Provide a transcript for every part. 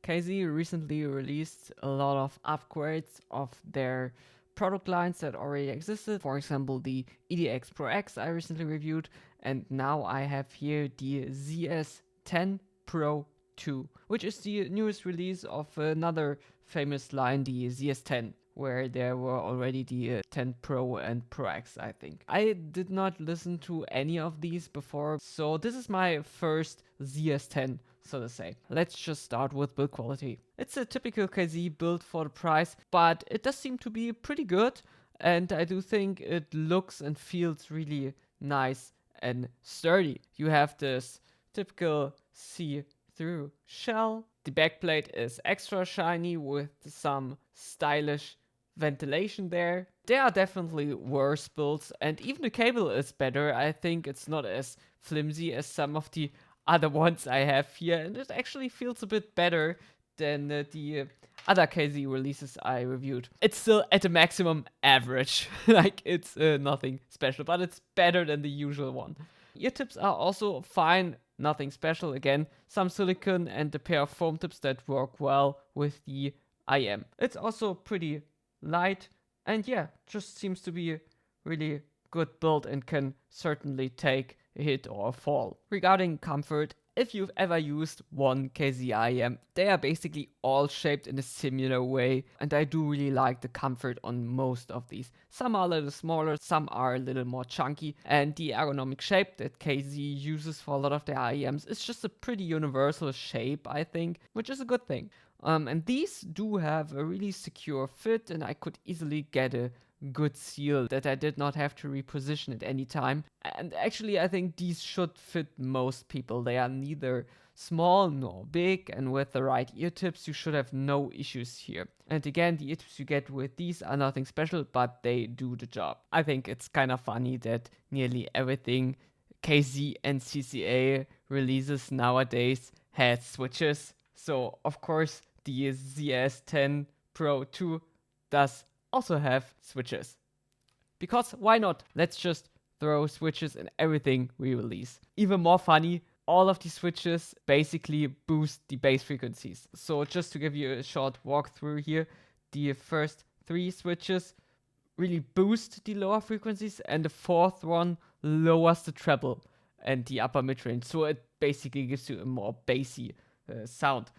KZ recently released a lot of upgrades of their product lines that already existed. For example, the EDX Pro X I recently reviewed, and now I have here the ZS10 Pro 2, which is the newest release of another famous line, the ZS10, where there were already the 10 Pro and Pro X, I think. I did not listen to any of these before, so this is my first ZS10, so to say. Let's just start with build quality. It's a typical KZ build for the price, but it does seem to be pretty good, and I do think it looks and feels really nice and sturdy. You have this typical see-through shell. The backplate is extra shiny with some stylish ventilation there. There are definitely worse builds, and even the cable is better. I think it's not as flimsy as some of the other ones I have here, and it actually feels a bit better than the other KZ releases I reviewed. It's still at the maximum average, like it's nothing special, but it's better than the usual one. Ear tips are also fine, nothing special. Again, some silicone and a pair of foam tips that work well with the IM. It's also pretty light, and yeah, just seems to be a really good build and can certainly take a hit or a fall. Regarding comfort, if you've ever used one KZIM, they are basically all shaped in a similar way, and I do really like the comfort on most of these. Some are a little smaller, some are a little more chunky, and the ergonomic shape that KZ uses for a lot of their IEMs is just a pretty universal shape, I think, which is a good thing. And these do have a really secure fit, and I could easily get a good seal that I did not have to reposition at any time. And actually, I think these should fit most people. They are neither small nor big, and with the right ear tips, you should have no issues here. And again, the ear tips you get with these are nothing special, but they do the job. I think it's kind of funny that nearly everything KZ and CCA releases nowadays has switches. So, of course, the ZS10 Pro 2 does also have switches. Because why not? Let's just throw switches in everything we release. Even more funny, all of these switches basically boost the bass frequencies. So just to give you a short walkthrough here, the first 3 switches really boost the lower frequencies, and the 4th one lowers the treble and the upper mid-range. So it basically gives you a more bassy sound.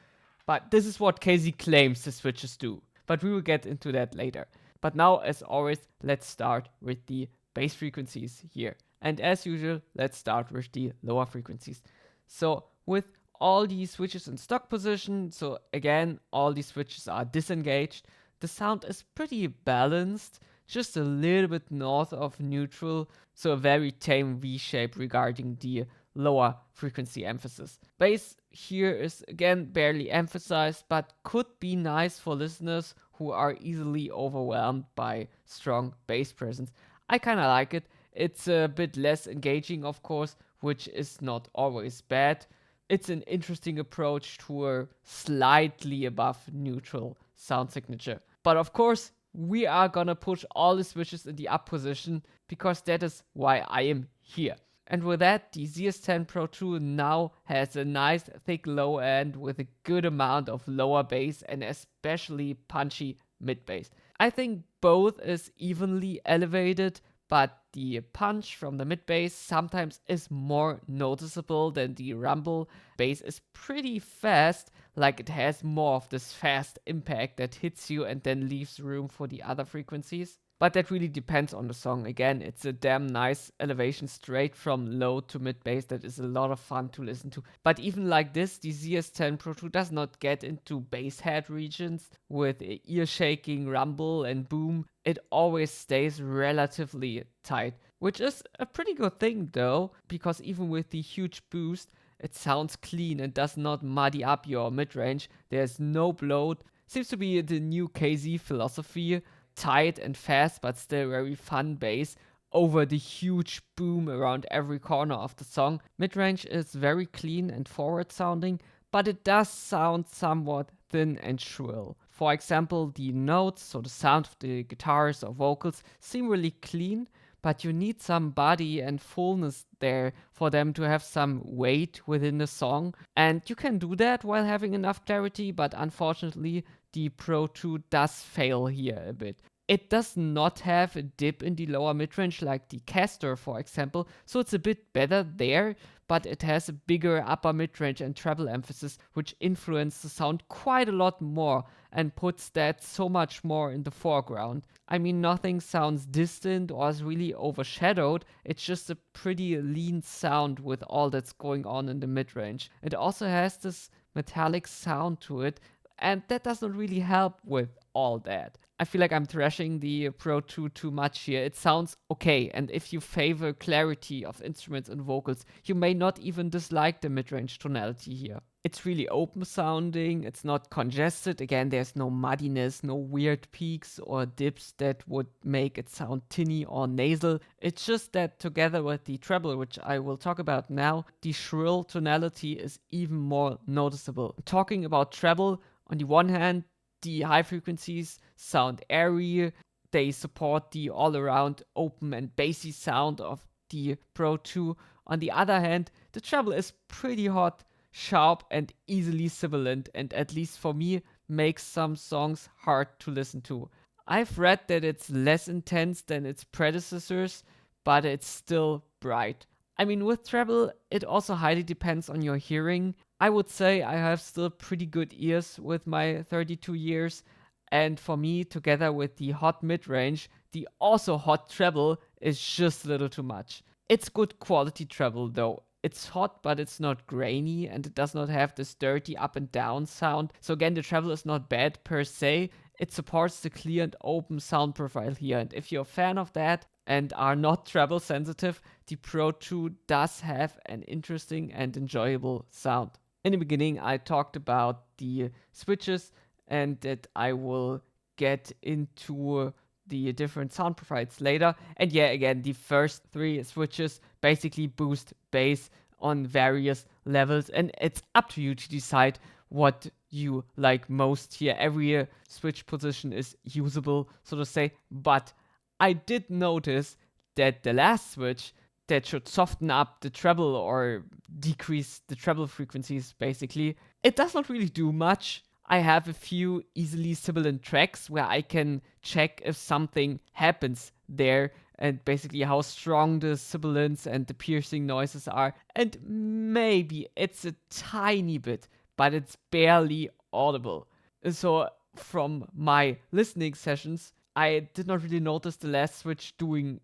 But this is what KZ claims the switches do. But we will get into that later. But now, as always, let's start with the bass frequencies here. And as usual, let's start with the lower frequencies. So with all these switches in stock position, so again, all these switches are disengaged, the sound is pretty balanced, just a little bit north of neutral, so a very tame V-shape regarding the lower frequency emphasis. Bass here is again barely emphasized, but could be nice for listeners who are easily overwhelmed by strong bass presence. I kind of like it. It's a bit less engaging, of course, which is not always bad. It's an interesting approach to a slightly above neutral sound signature. But of course, we are gonna push all the switches in the up position because that is why I am here. And with that, the ZS10 Pro 2 now has a nice thick low end with a good amount of lower bass and especially punchy mid bass. I think both is evenly elevated, but the punch from the mid bass sometimes is more noticeable than the rumble. Bass is pretty fast, like it has more of this fast impact that hits you and then leaves room for the other frequencies. But that really depends on the song. Again, it's a damn nice elevation straight from low to mid bass that is a lot of fun to listen to. But even like this, the ZS10 Pro 2 does not get into bass head regions with ear shaking, rumble and boom. It always stays relatively tight, which is a pretty good thing though, because even with the huge boost, it sounds clean and does not muddy up your mid-range. There's no bloat. Seems to be the new KZ philosophy. Tight and fast, but still very fun bass over the huge boom around every corner of the song. Midrange is very clean and forward sounding, but it does sound somewhat thin and shrill. For example, the notes, so the sound of the guitars or vocals, seem really clean, but you need some body and fullness there for them to have some weight within the song. And you can do that while having enough clarity, but unfortunately, the Pro 2 does fail here a bit. It does not have a dip in the lower midrange like the Castor, for example, so it's a bit better there, but it has a bigger upper midrange and treble emphasis, which influence the sound quite a lot more and puts that so much more in the foreground. I mean, nothing sounds distant or is really overshadowed, it's just a pretty lean sound with all that's going on in the midrange. It also has this metallic sound to it, and that doesn't really help with all that. I feel like I'm thrashing the Pro 2 too much here. It sounds okay, and if you favor clarity of instruments and vocals, you may not even dislike the mid-range tonality here. It's really open sounding, it's not congested. Again, there's no muddiness, no weird peaks or dips that would make it sound tinny or nasal. It's just that together with the treble, which I will talk about now, the shrill tonality is even more noticeable. Talking about treble, on the one hand, the high frequencies sound airy, they support the all-around open and bassy sound of the Pro 2. On the other hand, the treble is pretty hot, sharp, and easily sibilant, and at least for me, makes some songs hard to listen to. I've read that it's less intense than its predecessors, but it's still bright. I mean, with treble, it also highly depends on your hearing. I would say I have still pretty good ears with my 32 years, and for me, together with the hot mid-range, the also hot treble is just a little too much. It's good quality treble though. It's hot, but it's not grainy, and it does not have this dirty up and down sound. So again, the treble is not bad per se. It supports the clear and open sound profile here, and if you're a fan of that and are not treble sensitive, the Pro 2 does have an interesting and enjoyable sound. In the beginning, I talked about the switches and that I will get into the different sound profiles later. And yeah, again, the first three switches basically boost bass on various levels, and it's up to you to decide what you like most here. Every switch position is usable, so to say, but I did notice that the last switch that should soften up the treble or decrease the treble frequencies, basically, it does not really do much. I have a few easily sibilant tracks where I can check if something happens there and basically how strong the sibilants and the piercing noises are. And maybe it's a tiny bit, but it's barely audible. So from my listening sessions, I did not really notice the last switch doing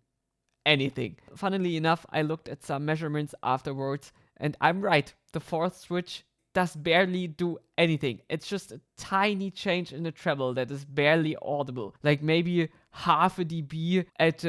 anything. Funnily enough, I looked at some measurements afterwards, and I'm right. The fourth switch does barely do anything. It's just a tiny change in the treble that is barely audible. Like maybe half a dB at,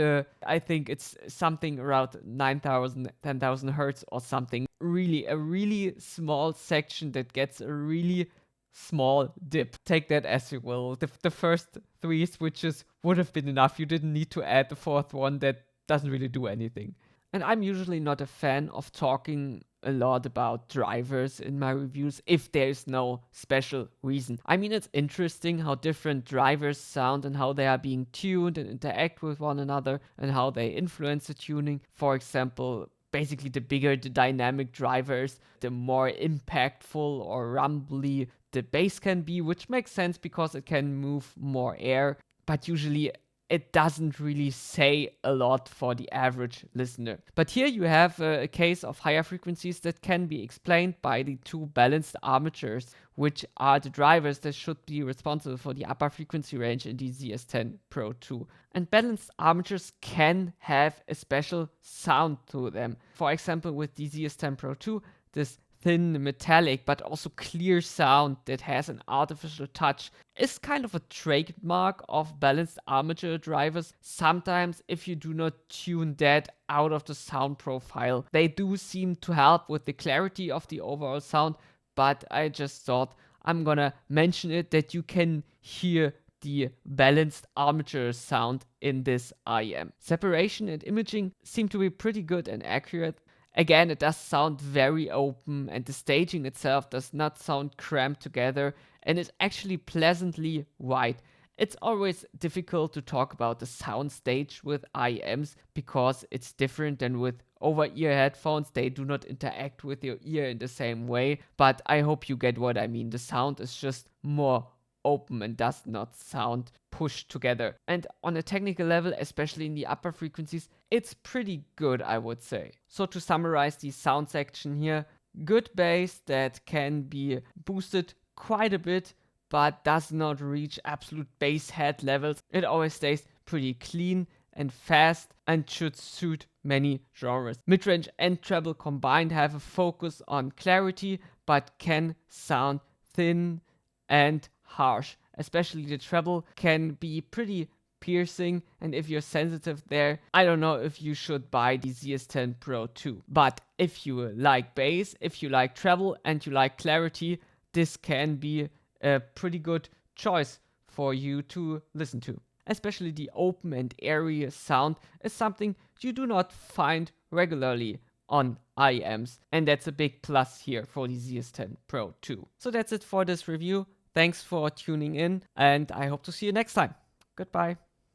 I think it's something around 9,000, 10,000 hertz or something. Really, a really small section that gets a really small dip. Take that as you will. The first three switches would have been enough. You didn't need to add the fourth one that doesn't really do anything. And I'm usually not a fan of talking a lot about drivers in my reviews if there's no special reason. I mean, it's interesting how different drivers sound and how they are being tuned and interact with one another and how they influence the tuning. For example, basically the bigger the dynamic drivers, the more impactful or rumbly the bass can be, which makes sense because it can move more air, but usually it doesn't really say a lot for the average listener. But here you have a case of higher frequencies that can be explained by the two balanced armatures, which are the drivers that should be responsible for the upper frequency range in the ZS10 Pro 2. And balanced armatures can have a special sound to them. For example, with the ZS10 Pro 2, this thin metallic but also clear sound that has an artificial touch is kind of a trademark of balanced armature drivers. Sometimes if you do not tune that out of the sound profile, they do seem to help with the clarity of the overall sound, but I just thought I'm gonna mention it that you can hear the balanced armature sound in this IEM. Separation and imaging seem to be pretty good and accurate. Again, it does sound very open, and the staging itself does not sound cramped together and is actually pleasantly wide. It's always difficult to talk about the sound stage with IEMs because it's different than with over-ear headphones. They do not interact with your ear in the same way, but I hope you get what I mean. The sound is just more open and does not sound pushed together. And on a technical level, especially in the upper frequencies, it's pretty good, I would say. So to summarize the sound section here, good bass that can be boosted quite a bit but does not reach absolute bass head levels. It always stays pretty clean and fast and should suit many genres. Midrange and treble combined have a focus on clarity but can sound thin and harsh. Especially the treble can be pretty piercing, and if you're sensitive there, I don't know if you should buy the ZS10 Pro 2. But if you like bass, if you like treble and you like clarity, this can be a pretty good choice for you to listen to. Especially the open and airy sound is something you do not find regularly on IEMs, and that's a big plus here for the ZS10 Pro 2. So that's it for this review. Thanks for tuning in, and I hope to see you next time. Goodbye.